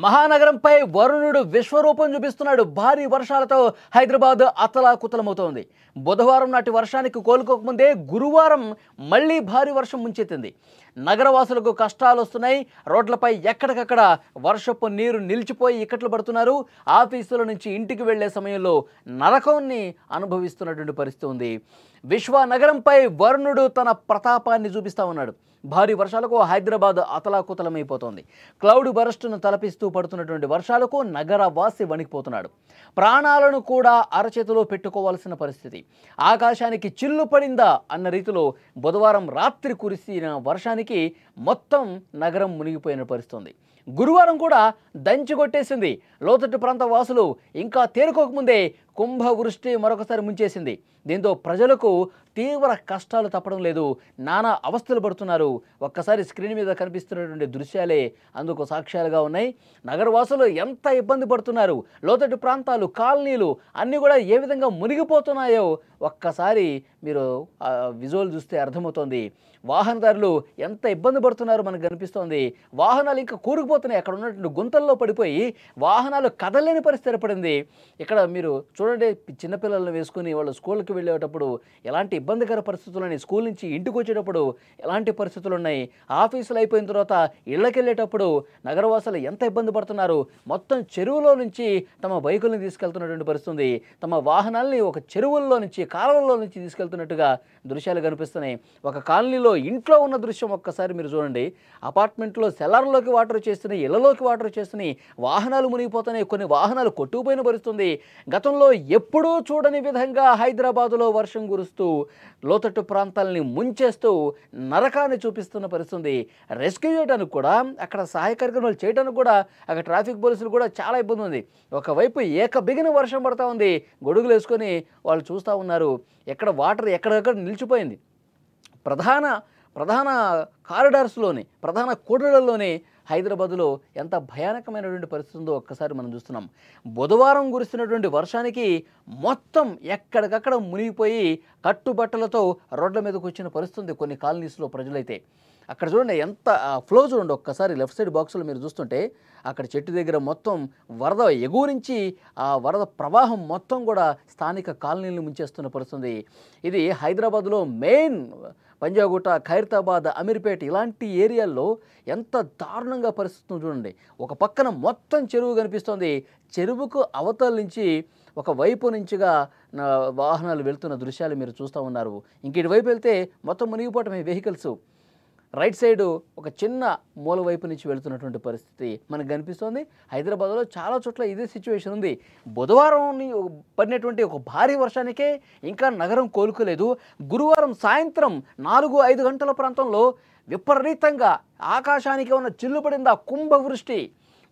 మహానగరంపై వరుణుడు విశ్వరూపం చూపిస్తున్నాడు. భారీ వర్షాలతో హైదరాబాద్ అతలాకుతలమవుతోంది. బుధవారం నాటి వర్షానికి కోలుకోకముందే గురువారం మళ్లీ భారీ వర్షం ముంచెత్తింది. నగరవాసులకు కష్టాలు వస్తున్నాయి. రోడ్లపై ఎక్కడికక్కడ వర్షపు నీరు నిలిచిపోయి ఇక్కట్లు పడుతున్నారు. ఆఫీసుల నుంచి ఇంటికి వెళ్లే సమయంలో నరకాన్ని అనుభవిస్తున్నటువంటి పరిస్థితి ఉంది. విశ్వనగరంపై వరుణుడు తన ప్రతాపాన్ని చూపిస్తా ఉన్నాడు. భారీ వర్షాలకు హైదరాబాద్ అతలాకుతలమైపోతోంది. క్లౌడ్ బరస్టును తలపిస్తూ పడుతున్నటువంటి వర్షాలకు నగరవాసి వణికిపోతున్నాడు. ప్రాణాలను కూడా అరచేతిలో పెట్టుకోవాల్సిన పరిస్థితి. ఆకాశానికి చిల్లు పడిందా అన్న రీతిలో బుధవారం రాత్రి కురిసిన వర్షానికి మొత్తం నగరం మునిగిపోయిన పరిస్థితి. గురువారం కూడా దంచి కొట్టేసింది. లోతట్టు ప్రాంత వాసులు ఇంకా తేరుకోకముందే కుంభవృష్టి మరొకసారి ముంచేసింది. దీంతో ప్రజలకు తీవ్ర కష్టాలు తప్పడం లేదు. నానా అవస్థలు పడుతున్నారు. ఒక్కసారి స్క్రీన్ మీద కనిపిస్తున్నటువంటి దృశ్యాలే అందుకు సాక్ష్యాలుగా ఉన్నాయి. నగరవాసులు ఎంత ఇబ్బంది పడుతున్నారు, లోతట్టు ప్రాంతాలు, కాలనీలు అన్నీ కూడా ఏ విధంగా మునిగిపోతున్నాయో ఒక్కసారి మీరు విజువల్ చూస్తే అర్థమవుతోంది. వాహనదారులు ఎంత ఇబ్బంది పడుతున్నారో మనకు కనిపిస్తోంది. వాహనాలు ఇంకా కూరుకుపోతున్నాయి. అక్కడ ఉన్నటువంటి గుంతల్లో పడిపోయి వాహనాలు కదలేని పరిస్థితి ఏర్పడింది. ఇక్కడ మీరు చూడండి, చిన్నపిల్లలను వేసుకుని వాళ్ళు స్కూల్కి వెళ్ళేటప్పుడు ఎలాంటి ఇబ్బందికర పరిస్థితులు ఉన్నాయి. స్కూల్ నుంచి ఇంటికి వచ్చేటప్పుడు ఎలాంటి పరిస్థితులు ఉన్నాయి. ఆఫీసులు అయిపోయిన తర్వాత ఇళ్ళకి వెళ్ళేటప్పుడు నగరవాసులు ఎంత ఇబ్బంది పడుతున్నారు. మొత్తం చెరువులో నుంచి తమ బైకులను తీసుకెళ్తున్నటువంటి పరిస్థితి. తమ వాహనాల్ని ఒక చెరువుల్లో నుంచి, కాలువల్లో నుంచి తీసుకెళ్తున్నట్టుగా దృశ్యాలు కనిపిస్తున్నాయి. ఒక కాలనీలో ఇంట్లో ఉన్న దృశ్యం ఒక్కసారి మీరు చూడండి. అపార్ట్మెంట్లో సెల్లార్లోకి వాటర్ వచ్చేస్తున్నాయి, ఇళ్లలోకి వాటర్ వచ్చేస్తున్నాయి, వాహనాలు మునిగిపోతున్నాయి, కొన్ని వాహనాలు కొట్టుకుపోయిన పరిస్థితుంది. గతంలో ఎప్పుడూ చూడని విధంగా హైదరాబాదులో వర్షం కురుస్తూ లోతట్టు ప్రాంతాలని ముంచేస్తూ నరకాన్ని చూపిస్తున్న పరిస్థితి. రెస్క్యూ చేయడానికి కూడా, అక్కడ సహాయ కార్యక్రమాలు చేయడానికి కూడా అక్కడ ట్రాఫిక్ పోలీసులు కూడా చాలా ఇబ్బంది ఉంది. ఒకవైపు ఏకబిగిన వర్షం పడతా ఉంది, గొడుగులు వేసుకొని వాళ్ళు చూస్తూ ఉన్నారు. ఎక్కడ వాటర్ ఎక్కడెక్కడ నిలిచిపోయింది. ప్రధాన కారిడార్స్లోని, ప్రధాన కూడళ్లలోనే హైదరాబాదులో ఎంత భయానకమైనటువంటి పరిస్థితి ఉందో ఒక్కసారి మనం చూస్తున్నాం. బుధవారం కురిసినటువంటి వర్షానికి మొత్తం ఎక్కడికక్కడ మునిగిపోయి కట్టుబట్టలతో రోడ్ల మీదకి వచ్చిన పరిస్థితి కొన్ని కాలనీస్లో ప్రజలైతే. అక్కడ చూడండి ఎంత ఫ్లో చూడండి ఒక్కసారి. లెఫ్ట్ సైడ్ బాక్సులో మీరు చూస్తుంటే అక్కడ చెట్టు దగ్గర మొత్తం వరద ఎగువ నుంచి ఆ వరద ప్రవాహం మొత్తం కూడా స్థానిక కాలనీలను ముంచేస్తున్న పరిస్థితి. ఇది హైదరాబాద్లో మెయిన్ పంజాగుట్ట, ఖైరతాబాద్, అమీర్పేట ఇలాంటి ఏరియాల్లో ఎంత దారుణంగా పరిస్థితులు చూడండి. ఒక పక్కన మొత్తం చెరువు కనిపిస్తోంది. చెరువుకు అవతల నుంచి ఒక వైపు నుంచిగా వాహనాలు వెళ్తున్న దృశ్యాలు మీరు చూస్తూ ఉన్నారు. ఇంక ఇటువైపు వెళ్తే మొత్తం మునిగిపోవటమే వెహికల్స్. రైట్ సైడు ఒక చిన్న మూల వైపు నుంచి వెళుతున్నటువంటి పరిస్థితి మనకు కనిపిస్తోంది. హైదరాబాద్లో చాలా చోట్ల ఇదే సిచ్యువేషన్ ఉంది. బుధవారం పడినటువంటి ఒక భారీ వర్షానికే ఇంకా నగరం కోలుకోలేదు. గురువారం సాయంత్రం 4-5 గంటల ప్రాంతంలో విపరీతంగా ఆకాశానికి ఉన్న చిల్లుపడింది ఆ కుంభవృష్టి.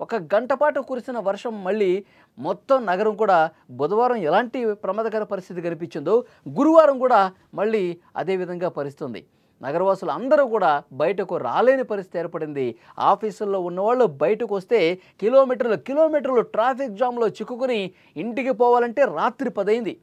ఒక గంట పాటు కురిసిన వర్షం మళ్ళీ మొత్తం నగరం కూడా బుధవారం ఎలాంటి ప్రమాదకర పరిస్థితి కనిపించిందో గురువారం కూడా మళ్ళీ అదేవిధంగా పరిస్థితుంది. నగరవాసులు అందరూ కూడా బయటకు రాలేని పరిస్థితి ఏర్పడింది. ఆఫీసుల్లో ఉన్నవాళ్ళు బయటకు వస్తే కిలోమీటర్లు ట్రాఫిక్ జామ్లో చిక్కుకుని ఇంటికి పోవాలంటే రాత్రి 10 అయింది.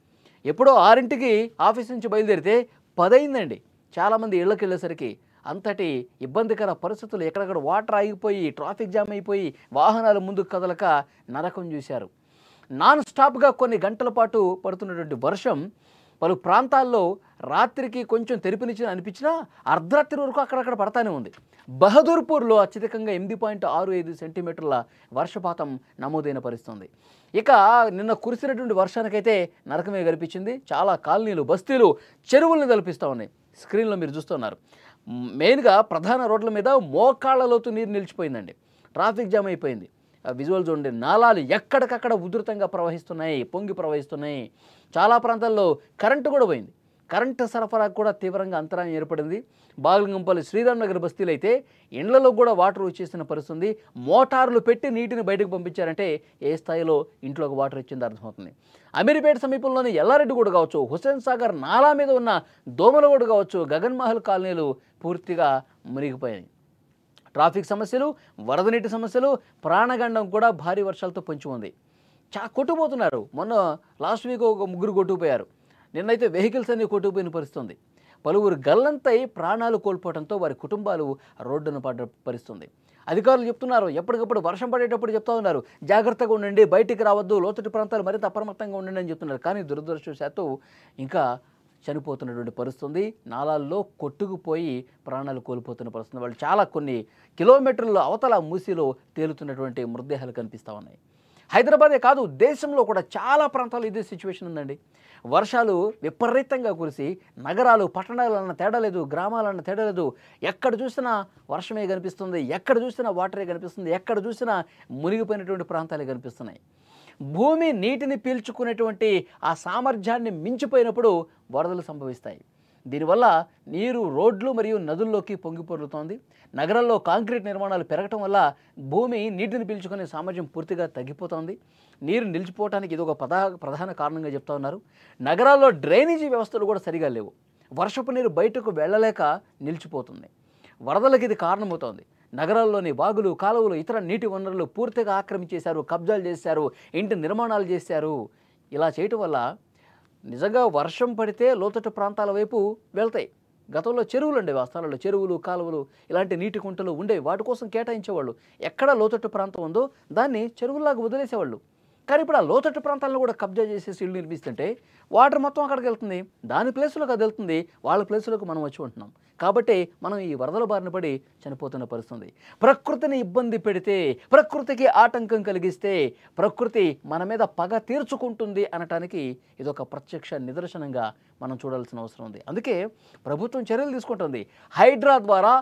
ఎప్పుడో 6ంటికి ఆఫీస్ నుంచి బయలుదేరితే 10 అయిందండి. చాలామంది ఇళ్ళకి వెళ్ళేసరికి అంతటి ఇబ్బందికర పరిస్థితులు. ఎక్కడెక్కడ వాటర్ ఆగిపోయి, ట్రాఫిక్ జామ్ అయిపోయి, వాహనాలు ముందుకు కదలక నరకం చూశారు. నాన్ స్టాప్గా కొన్ని గంటల పాటు పడుతున్నటువంటి వర్షం పలు ప్రాంతాల్లో రాత్రికి కొంచెం తెరిపినిచ్చిన అనిపించినా అర్ధరాత్రి వరకు అక్కడక్కడ పడతానే ఉంది. బహదూర్పూర్లో అత్యధికంగా 8.65 సెంటీమీటర్ల వర్షపాతం నమోదైన పరిస్థితి. ఇక నిన్న కురిసినటువంటి వర్షానికైతే నరకమే కనిపించింది. చాలా కాలనీలు, బస్తీలు చెరువులను తలపిస్తూ ఉన్నాయి. స్క్రీన్లో మీరు చూస్తున్నారు. మెయిన్గా ప్రధాన రోడ్ల మీద మోకాళ్ళ లోతు నీరు నిలిచిపోయిందండి. ట్రాఫిక్ జామ్ అయిపోయింది. విజువల్ చూడండి. నాలాలు ఎక్కడికక్కడ ఉధృతంగా ప్రవహిస్తున్నాయి, పొంగి ప్రవహిస్తున్నాయి. చాలా ప్రాంతాల్లో కరెంటు కూడా పోయింది. కరెంటు సరఫరా కూడా తీవ్రంగా అంతరాయం ఏర్పడింది. బాగలింగంపల్లి, శ్రీరామ్ నగర్ బస్తీలు అయితే ఇండ్లలో కూడా వాటర్ వచ్చేసిన పరిస్థితి. మోటార్లు పెట్టి నీటిని బయటకు పంపించారంటే ఏ స్థాయిలో ఇంట్లోకి వాటర్ వచ్చిందో అర్థమవుతుంది. అమీర్పేట సమీపంలోని ఎల్లారెడ్డిగూడ కావచ్చు, హుస్సేన్ సాగర్ నాలా మీద ఉన్న దోమలగూడ కావచ్చు, గగన్ మహల్ కాలనీలు పూర్తిగా మునిగిపోయాయి. ట్రాఫిక్ సమస్యలు, వరద నీటి సమస్యలు, ప్రాణగండం కూడా భారీ వర్షాలతో పొంచి ఉంది. కొట్టుకుపోతున్నారు. మొన్న లాస్ట్ వీక్ ఒక 3 కొట్టుకుపోయారు. నిన్నైతే వెహికల్స్ అన్నీ కొట్టుకుపోయిన పరిస్థితి. పలువురు గల్లంతై ప్రాణాలు కోల్పోవడంతో వారి కుటుంబాలు రోడ్డున పడ్డ పరిస్థితి. అధికారులు చెప్తున్నారు, ఎప్పటికప్పుడు వర్షం పడేటప్పుడు చెప్తా ఉన్నారు, జాగ్రత్తగా ఉండండి, బయటికి రావద్దు, లోతట్టు ప్రాంతాలు మరింత అప్రమత్తంగా ఉండండి అని చెప్తున్నారు. కానీ దురదృష్టవశాత్తు ఇంకా చనిపోతున్నటువంటి పరిస్థితి, నాలాల్లో కొట్టుకుపోయి ప్రాణాలు కోల్పోతున్న పరిస్థితి. వాళ్ళు చాలా కొన్ని కిలోమీటర్ల అవతల మూసిలో తేలుతున్నటువంటి మృతదేహాలు కనిపిస్తూ ఉన్నాయి. హైదరాబాదే కాదు, దేశంలో కూడా చాలా ప్రాంతాలు ఇదే సిచ్యువేషన్ ఉందండి. వర్షాలు విపరీతంగా కురిసి నగరాలు పట్టణాలన్న తేడా లేదు, గ్రామాలన్న తేడా లేదు. ఎక్కడ చూసినా వర్షమే కనిపిస్తుంది, ఎక్కడ చూసినా వాటరే కనిపిస్తుంది, ఎక్కడ చూసినా మునిగిపోయినటువంటి ప్రాంతాలే కనిపిస్తున్నాయి. భూమి నీటిని పీల్చుకునేటువంటి ఆ సామర్థ్యాన్ని మించిపోయినప్పుడు వరదలు సంభవిస్తాయి. దీనివల్ల నీరు రోడ్లు మరియు నదుల్లోకి పొంగిపొర్లుతోంది. నగరాల్లో కాంక్రీట్ నిర్మాణాలు పెరగటం వల్ల భూమి నీటిని పీల్చుకునే సామర్థ్యం పూర్తిగా తగ్గిపోతోంది. నీరు నిలిచిపోవడానికి ఇది ఒక ప్రధాన కారణంగా చెప్తా ఉన్నారు. నగరాల్లో డ్రైనేజీ వ్యవస్థలు కూడా సరిగా లేవు. వర్షపు నీరు బయటకు వెళ్ళలేక నిలిచిపోతుంది. వరదలకు ఇది కారణమవుతోంది. నగరాల్లోని వాగులు, కాలువలు, ఇతర నీటి వనరులు పూర్తిగా ఆక్రమించేశారు, కబ్జాలు చేశారు, ఇంటి నిర్మాణాలు చేశారు. ఇలా చేయటం వల్ల నిజంగా వర్షం పడితే లోతట్టు ప్రాంతాల వైపు వెళ్తాయి. గతంలో చెరువులు ఉండేవి, ఆ స్థలాల్లో చెరువులు, కాలువలు, ఇలాంటి నీటి కుంటలు ఉండేవి. వాటి కోసం కేటాయించేవాళ్ళు. ఎక్కడ లోతట్టు ప్రాంతం ఉందో దాన్ని చెరువుల్లాగా వదిలేసేవాళ్ళు. కానీ ఇప్పుడు ఆ లోతట్టు ప్రాంతాలను కూడా కబ్జా చేసేసి ఇల్లు నిర్మిస్తుంటే వాటర్ మొత్తం అక్కడికి వెళ్తుంది, దాని ప్లేసులోకి అది వెళ్తుంది, వాళ్ళ ప్లేసులోకి మనం వచ్చి ఉంటున్నాం. కాబట్టి మనం ఈ వరదల బారిన పడి చనిపోతున్న పరిస్థితి. ప్రకృతిని ఇబ్బంది పెడితే, ప్రకృతికి ఆటంకం కలిగిస్తే ప్రకృతి మన మీద పగ తీర్చుకుంటుంది అనటానికి ఇదొక ప్రత్యక్ష నిదర్శనంగా మనం చూడాల్సిన అవసరం ఉంది. అందుకే ప్రభుత్వం చర్యలు తీసుకుంటుంది. హైడ్రా ద్వారా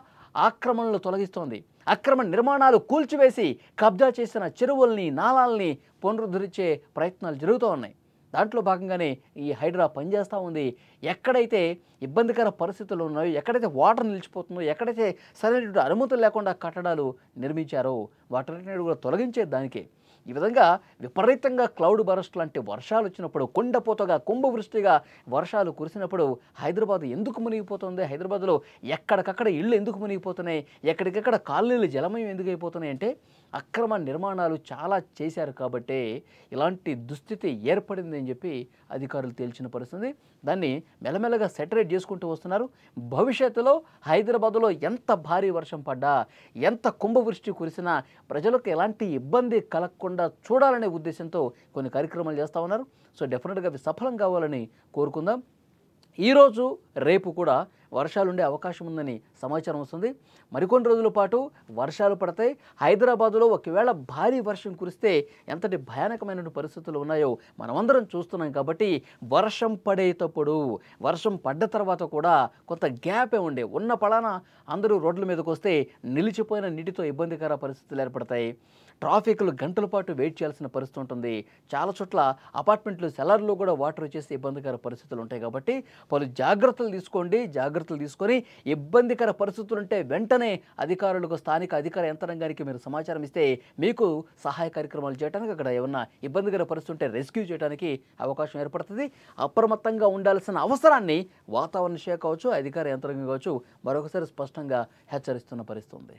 ఆక్రమణలు తొలగిస్తోంది. అక్రమ నిర్మాణాలు కూల్చివేసి కబ్జా చేసిన చెరువుల్ని, నాలాల్ని పునరుద్ధరించే ప్రయత్నాలు జరుగుతూ ఉన్నాయి. దాంట్లో భాగంగానే ఈ హైడ్రా పనిచేస్తూ ఉంది. ఎక్కడైతే ఇబ్బందికర పరిస్థితులు ఉన్నాయో, ఎక్కడైతే వాటర్ నిలిచిపోతుందో, ఎక్కడైతే సరైనటువంటి అనుమతులు లేకుండా కట్టడాలు నిర్మించారో వాటన్నిటిని కూడా తొలగించే దానికే. ఈ విధంగా విపరీతంగా క్లౌడ్ బరస్ట్ లాంటి వర్షాలు వచ్చినప్పుడు, కొండపోతగా కుంభవృష్టిగా వర్షాలు కురిసినప్పుడు హైదరాబాద్ ఎందుకు మునిగిపోతుంది? హైదరాబాద్లో ఎక్కడికక్కడ ఇళ్ళు ఎందుకు మునిగిపోతున్నాయి? ఎక్కడికక్కడ కాలనీలు జలమయం ఎందుకు అయిపోతున్నాయి అంటే అక్రమ నిర్మాణాలు చాలా చేశారు కాబట్టే ఇలాంటి దుస్థితి ఏర్పడింది అని చెప్పి అధికారులు తేల్చిన పరిస్థితి. దాన్ని మెల్లమెల్లగా సెటరేట్ చేసుకుంటూ వస్తున్నారు. భవిష్యత్తులో హైదరాబాద్లో ఎంత భారీ వర్షం పడ్డా, ఎంత కుంభవృష్టి కురిసినా ప్రజలకు ఎలాంటి ఇబ్బంది కలగకుండా చూడాలనే ఉద్దేశంతో కొన్ని కార్యక్రమాలు చేస్తూ ఉన్నారు. సో డెఫినెట్గా అవి సఫలం కావాలని కోరుకుందాం. ఈరోజు రేపు కూడా వర్షాలు ఉండే అవకాశం ఉందని సమాచారం వస్తుంది. మరికొన్ని రోజుల పాటు వర్షాలు పడతాయి. హైదరాబాదులో ఒకవేళ భారీ వర్షం కురిస్తే ఎంతటి భయానకమైన పరిస్థితులు ఉన్నాయో మనమందరం చూస్తున్నాం. కాబట్టి వర్షం పడేటప్పుడు, వర్షం పడ్డ తర్వాత కూడా కొంత గ్యాపే ఉండే ఉన్న పడాన అందరూ రోడ్ల మీదకి వస్తే నిలిచిపోయిన నీటితో ఇబ్బందికర పరిస్థితులు ఏర్పడతాయి. ట్రాఫిక్లు గంటల పాటు వెయిట్ చేయాల్సిన పరిస్థితి ఉంటుంది. చాలా చోట్ల అపార్ట్మెంట్లు, సెలర్లు కూడా వాటర్ వచ్చేసి ఇబ్బందికర పరిస్థితులు ఉంటాయి. కాబట్టి పలు జాగ్రత్తలు తీసుకోండి. జాగ్రత్తలు తీసుకొని ఇబ్బందికర పరిస్థితులు ఉంటే వెంటనే అధికారులకు, స్థానిక అధికార యంత్రాంగానికి మీరు సమాచారం ఇస్తే మీకు సహాయ కార్యక్రమాలు చేయడానికి, అక్కడ ఏమన్నా ఇబ్బందికర పరిస్థితి ఉంటే రెస్క్యూ చేయడానికి అవకాశం ఏర్పడుతుంది. అప్రమత్తంగా ఉండాల్సిన అవసరాన్ని వాతావరణ శాఖ కావచ్చు, అధికార యంత్రాంగం కావచ్చు మరొకసారి స్పష్టంగా హెచ్చరిస్తున్న పరిస్థితి ఉంది.